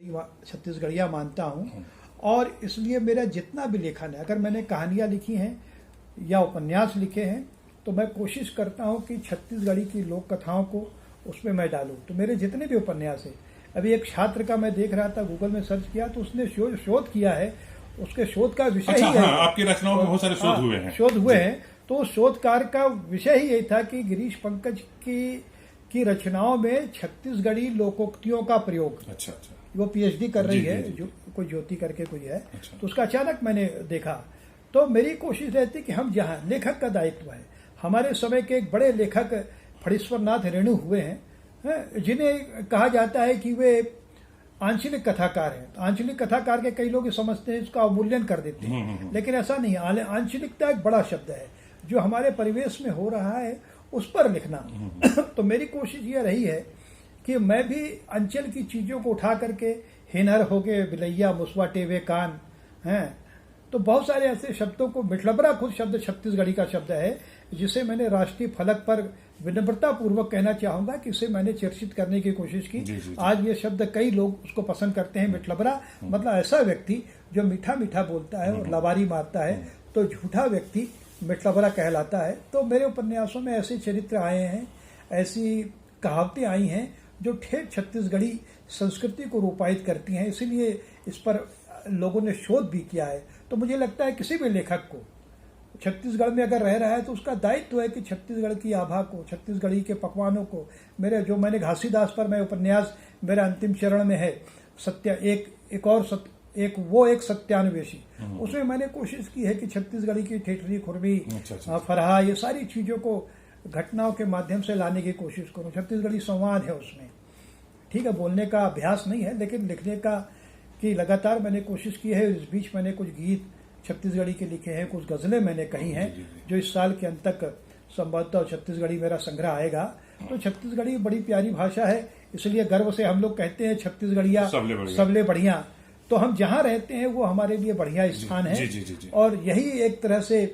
छत्तीसगढ़िया मानता हूँ और इसलिए मेरा जितना भी लेखन है, अगर मैंने कहानियाँ लिखी हैं या उपन्यास लिखे हैं तो मैं कोशिश करता हूँ कि छत्तीसगढ़ी की लोक कथाओं को उसमें मैं डालूँ। तो मेरे जितने भी उपन्यास हैं, अभी एक छात्र का मैं देख रहा था, गूगल में सर्च किया तो उसने शोध किया है, उसके शोध का विषय ही है। आपकी रचनाओं में बहुत सारे शोध हुए हैं। शोध हुए हैं, तो उस शोधकार का विषय ही यही था कि गिरीश पंकज की रचनाओं में छत्तीसगढ़ी लोकोक्तियों का प्रयोग। अच्छा। वो पीएचडी कर रही है, जो कोई ज्योति करके कोई है। तो उसका अचानक मैंने देखा, तो मेरी कोशिश रहती कि हम जहाँ लेखक का दायित्व है, हमारे समय के एक बड़े लेखक फणीश्वरनाथ रेणु हुए हैं, जिन्हें कहा जाता है कि वे आंचलिक कथाकार हैं। आंचलिक कथाकार के कई लोग समझते हैं, इसका अवमूल्यन कर देते हैं, लेकिन ऐसा नहीं है। आंचलिकता एक बड़ा शब्द है, जो हमारे परिवेश में हो रहा है उस पर लिखना। तो मेरी कोशिश ये रही है कि मैं भी अंचल की चीजों को उठा करके, हिनहर हो गए बिलैया मुसवा टेवे कान हैं, तो बहुत सारे ऐसे शब्दों को, मिठलबरा खुद शब्द छत्तीसगढ़ी का शब्द है, जिसे मैंने राष्ट्रीय फलक पर विनम्रता पूर्वक कहना चाहूंगा कि इसे मैंने चर्चित करने की कोशिश की। जी। आज ये शब्द कई लोग उसको पसंद करते हैं। मिठलबरा मतलब ऐसा व्यक्ति जो मीठा मीठा बोलता है और लबारी मारता है, तो झूठा व्यक्ति मिठलबरा कहलाता है। तो मेरे उपन्यासों में ऐसे चरित्र आए हैं, ऐसी कहावतें आई हैं जो ठेठ छत्तीसगढ़ी संस्कृति को रूपायित करती हैं। इसीलिए इस पर लोगों ने शोध भी किया है। तो मुझे लगता है किसी भी लेखक को छत्तीसगढ़ में अगर रह रहा है तो उसका दायित्व है कि छत्तीसगढ़ की आभा को, छत्तीसगढ़ी के पकवानों को, मैंने घासीदास पर मैं उपन्यास मेरा अंतिम चरण में है, एक सत्यान्वेषी, उसमें मैंने कोशिश की है कि छत्तीसगढ़ी की ठेठरी खुरमी, फरहा, ये सारी चीजों को घटनाओं के माध्यम से लाने की कोशिश करूं। छत्तीसगढ़ी संवाद है उसमें, ठीक है, बोलने का अभ्यास नहीं है, लेकिन लिखने का की लगातार मैंने कोशिश की है। इस बीच मैंने कुछ गीत छत्तीसगढ़ी के लिखे हैं, कुछ गजलें मैंने कही हैं, जो इस साल के अंत तक संभवतः छत्तीसगढ़ी मेरा संग्रह आएगा। तो छत्तीसगढ़ी बड़ी प्यारी भाषा है, इसलिए गर्व से हम लोग कहते हैं छत्तीसगढ़िया सबले बढ़िया। तो हम जहाँ रहते हैं वो हमारे लिए बढ़िया स्थान है। और यही एक तरह से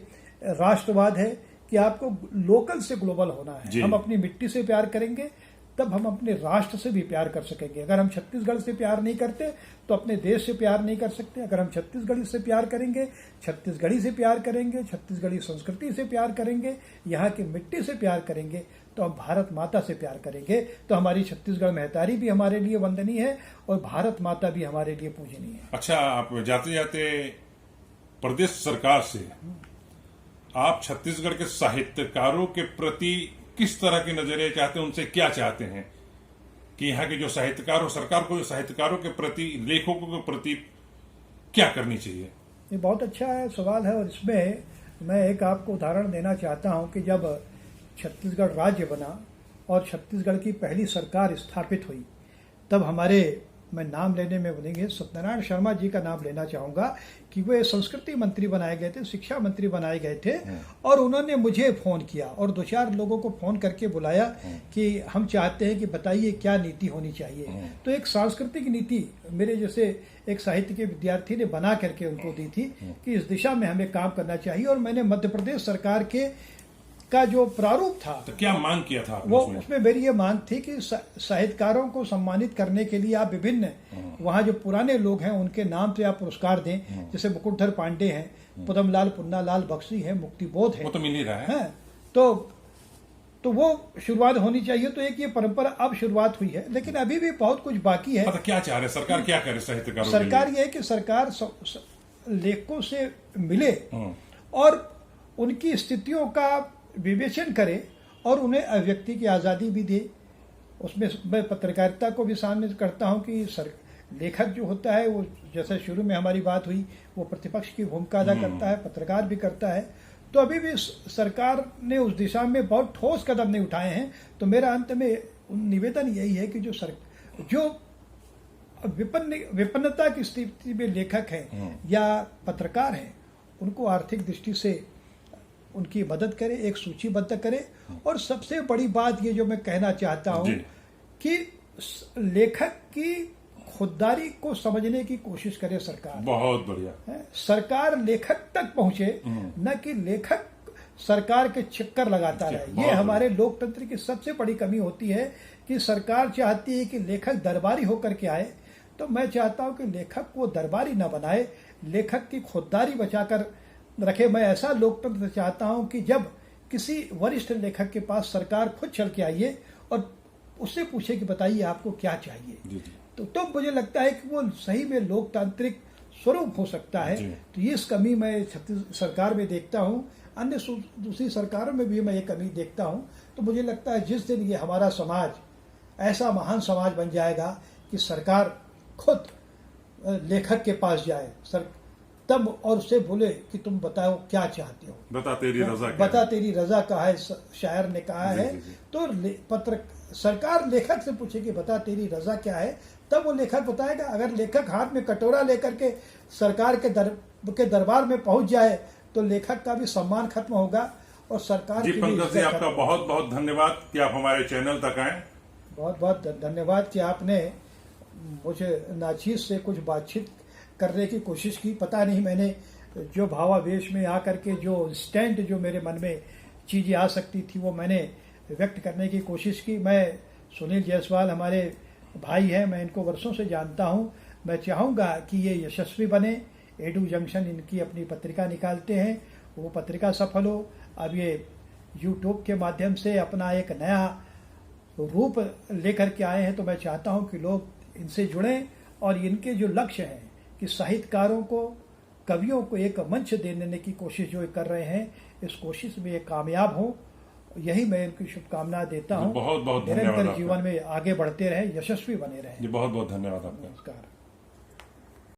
राष्ट्रवाद है कि आपको लोकल से ग्लोबल होना है। हम अपनी मिट्टी से प्यार करेंगे तब हम अपने राष्ट्र से भी प्यार कर सकेंगे। अगर हम छत्तीसगढ़ से प्यार नहीं करते तो अपने देश से प्यार नहीं कर सकते। अगर हम छत्तीसगढ़ी से प्यार करेंगे, छत्तीसगढ़ी से प्यार करेंगे, छत्तीसगढ़ी संस्कृति से प्यार करेंगे, यहाँ की मिट्टी से प्यार करेंगे, तो हम भारत माता से प्यार करेंगे। तो हमारी छत्तीसगढ़ महतारी भी हमारे लिए वंदनीय है और भारत माता भी हमारे लिए पूजनीय है। अच्छा, आप जाते जाते प्रदेश सरकार से आप छत्तीसगढ़ के साहित्यकारों के प्रति किस तरह के नजरिए चाहते हैं, उनसे क्या चाहते हैं कि यहाँ के जो साहित्यकार, सरकार को साहित्यकारों के प्रति, लेखकों के प्रति क्या करनी चाहिए? ये बहुत अच्छा सवाल है और इसमें मैं एक आपको उदाहरण देना चाहता हूँ कि जब छत्तीसगढ़ राज्य बना और छत्तीसगढ़ की पहली सरकार स्थापित हुई, तब हमारे, मैं नाम लेने में बोलेंगे, सत्यनारायण शर्मा जी का नाम लेना चाहूंगा कि वे संस्कृति मंत्री बनाए गए थे, शिक्षा मंत्री बनाए गए थे, और उन्होंने मुझे फोन किया और 2-4 लोगों को फोन करके बुलाया कि हम चाहते हैं कि बताइए क्या नीति होनी चाहिए। तो एक सांस्कृतिक नीति मेरे जैसे एक साहित्य के विद्यार्थी ने बना करके उनको दी थी कि इस दिशा में हमें काम करना चाहिए। और मैंने मध्य प्रदेश सरकार का जो प्रारूप था, तो क्या मांग किया था वो उसमें मेरी ये मांग थी कि साहित्यकारों को सम्मानित करने के लिए आप विभिन्न वहाँ जो पुराने लोग हैं उनके नाम से आप पुरस्कार दें। जैसे मुकुटधर पांडे हैं, पदमलाल पुन्नालाल बख्शी है, मुक्तिबोध है, वो तो मिल ही रहा है। तो वो शुरुआत होनी चाहिए। तो एक ये परंपरा अब शुरुआत हुई है, लेकिन अभी भी बहुत कुछ बाकी है। तो क्या चाह रहे सरकार, क्या करे साहित्यकारों? सरकार ये है कि सरकार लेखकों से मिले और उनकी स्थितियों का विवेचन करे और उन्हें अभिव्यक्ति की आज़ादी भी दे। उसमें मैं पत्रकारिता को भी शामिल करता हूं कि लेखक जो होता है वो, जैसे शुरू में हमारी बात हुई, वो प्रतिपक्ष की भूमिका अदा करता है, पत्रकार भी करता है। तो अभी भी सरकार ने उस दिशा में बहुत ठोस कदम नहीं उठाए हैं। तो मेरा अंत में निवेदन यही है कि जो विपन्नता की स्थिति में लेखक हैं या पत्रकार हैं, उनको आर्थिक दृष्टि से उनकी मदद करे, एक सूचीबद्ध करे। और सबसे बड़ी बात ये जो मैं कहना चाहता हूं कि लेखक की खुददारी को समझने की कोशिश करे सरकार। बहुत बढ़िया। सरकार लेखक तक पहुंचे, न कि लेखक सरकार के चक्कर लगाता रहे। ये हमारे लोकतंत्र की सबसे बड़ी कमी होती है कि सरकार चाहती है कि लेखक दरबारी होकर के आए, तो मैं चाहता हूं कि लेखक को दरबारी न बनाए, लेखक की खुददारी बचाकर रखे। मैं ऐसा लोकतंत्र चाहता हूं कि जब किसी वरिष्ठ लेखक के पास सरकार खुद चल के आइए और उससे पूछे कि बताइए आपको क्या चाहिए, तो मुझे लगता है कि वो सही में लोकतांत्रिक स्वरूप हो सकता है। तो ये इस कमी मैं छत्तीसगढ़ सरकार में देखता हूं, अन्य दूसरी सरकारों में भी मैं ये कमी देखता हूं। तो मुझे लगता है जिस दिन ये हमारा समाज ऐसा महान समाज बन जाएगा कि सरकार खुद लेखक के पास जाए तब और उससे बोले कि तुम बताओ क्या चाहते हो, बता तेरी रजा क्या बता तेरी रजा कहा है, शायर ने कहा है। तो सरकार लेखक से पूछे कि बता तेरी रजा क्या है, तब वो लेखक बताएगा। अगर लेखक हाथ में कटोरा लेकर के सरकार के दरबार में पहुंच जाए तो लेखक का भी सम्मान खत्म होगा और सरकार जी। की पंकज जी, आपका बहुत बहुत धन्यवाद कि आप हमारे चैनल तक आए। बहुत बहुत धन्यवाद कि आपने मुझे नाचीज से कुछ बातचीत करने की कोशिश की। पता नहीं मैंने जो भावावेश में आकर के जो स्टैंड जो मेरे मन में चीजें आ सकती थी वो मैंने व्यक्त करने की कोशिश की। मैं सुनील जायसवाल हमारे भाई हैं, मैं इनको वर्षों से जानता हूं। मैं चाहूंगा कि ये यशस्वी बने। एडू जंक्शन इनकी अपनी पत्रिका निकालते हैं, वो पत्रिका सफल हो। अब ये यूट्यूब के माध्यम से अपना एक नया रूप लेकर के आए हैं, तो मैं चाहता हूं कि लोग इनसे जुड़ें और इनके जो लक्ष्य हैं कि साहित्यकारों को, कवियों को एक मंच देने की कोशिश जो कर रहे हैं, इस कोशिश में ये कामयाब हो, यही मैं इनकी शुभकामना देता हूं। बहुत बहुत निरंतर जीवन में आगे बढ़ते रहे, यशस्वी बने रहे। बहुत बहुत धन्यवाद आपका। नमस्कार।